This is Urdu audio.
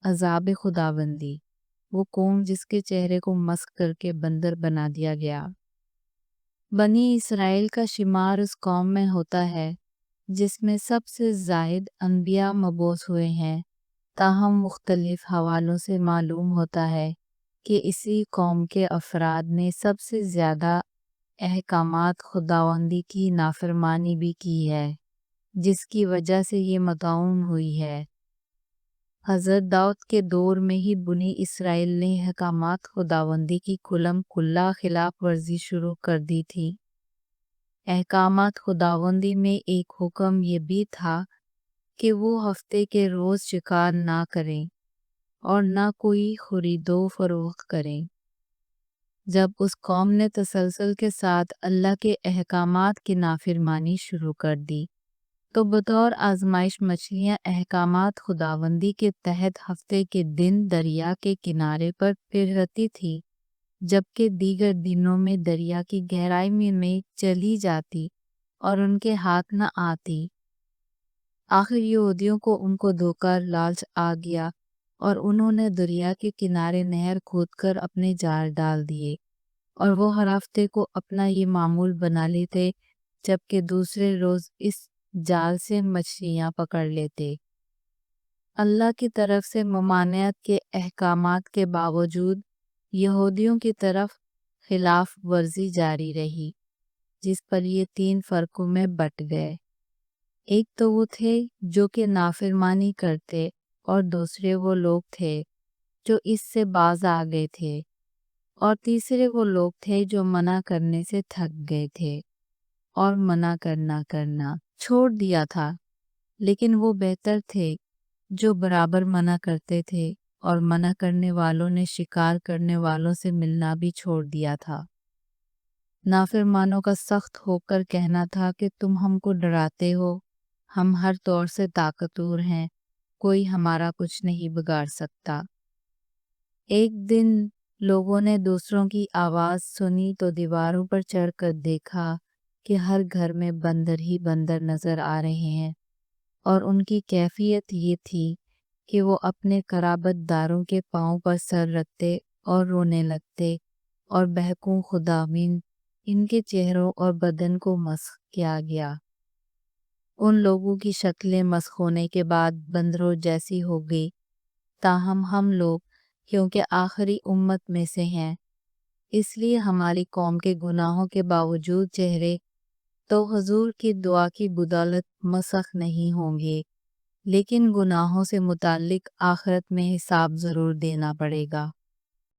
عذاب خداوندی، وہ قوم جس کے چہرے کو مسخ کر کے بندر بنا دیا گیا۔ بنی اسرائیل کا شمار اس قوم میں ہوتا ہے جس میں سب سے زائد انبیاء مبعوث ہوئے ہیں، تاہم مختلف حوالوں سے معلوم ہوتا ہے کہ اسی قوم کے افراد نے سب سے زیادہ احکامات خداوندی کی نافرمانی بھی کی ہے، جس کی وجہ سے یہ مطعون ہوئی ہے۔ حضرت داؤد کے دور میں ہی بنی اسرائیل نے احکامات خداوندی کی کھلم کھلا خلاف ورزی شروع کر دی تھی۔ احکامات خداوندی میں ایک حکم یہ بھی تھا کہ وہ ہفتے کے روز شکار نہ کریں اور نہ کوئی خرید و فروخت کریں۔ جب اس قوم نے تسلسل کے ساتھ اللہ کے احکامات کی نافرمانی شروع کر دی تو بطور آزمائش مچھلیاں احکامات خداوندی کے تحت ہفتے کے دن دریا کے کنارے پر پھرتی تھی، جبکہ دیگر دنوں میں دریا کی گہرائی میں چلی جاتی اور ان کے ہاتھ نہ آتی۔ آخر یہودیوں کو ان کو دھوکہ لالچ آ گیا اور انہوں نے دریا کے کنارے نہر کھود کر اپنے جال ڈال دیے، اور وہ ہر ہفتے کو اپنا یہ معمول بنا لیتے، جبکہ دوسرے روز اس جال سے مچھلیاں پکڑ لیتے۔ اللہ کی طرف سے ممانعت کے احکامات کے باوجود یہودیوں کی طرف خلاف ورزی جاری رہی، جس پر یہ 3 فرقوں میں بٹ گئے۔ ایک تو وہ تھے جو کہ نافرمانی کرتے، اور دوسرے وہ لوگ تھے جو اس سے باز آ گئے تھے، اور تیسرے وہ لوگ تھے جو منع کرنے سے تھک گئے تھے اور منع کرنا چھوڑ دیا تھا۔ لیکن وہ بہتر تھے جو برابر منع کرتے تھے، اور منع کرنے والوں نے شکار کرنے والوں سے ملنا بھی چھوڑ دیا تھا۔ نافرمانوں کا سخت ہو کر کہنا تھا کہ تم ہم کو ڈراتے ہو، ہم ہر طور سے طاقتور ہیں، کوئی ہمارا کچھ نہیں بگاڑ سکتا۔ ایک دن لوگوں نے دوسروں کی آواز سنی تو دیواروں پر چڑھ کر دیکھا کہ ہر گھر میں بندر ہی بندر نظر آ رہے ہیں، اور ان کی کیفیت یہ تھی کہ وہ اپنے قرابت داروں کے پاؤں پر سر رکھتے اور رونے لگتے اور بہکوں خداوند، ان کے چہروں اور بدن کو مسخ کیا گیا۔ ان لوگوں کی شکلیں مسخ ہونے کے بعد بندروں جیسی ہو گئی، تاہم ہم لوگ کیونکہ آخری امت میں سے ہیں، اس لیے ہماری قوم کے گناہوں کے باوجود چہرے تو حضور کی دعا کی بدولت مسخ نہیں ہوں گے، لیکن گناہوں سے متعلق آخرت میں حساب ضرور دینا پڑے گا۔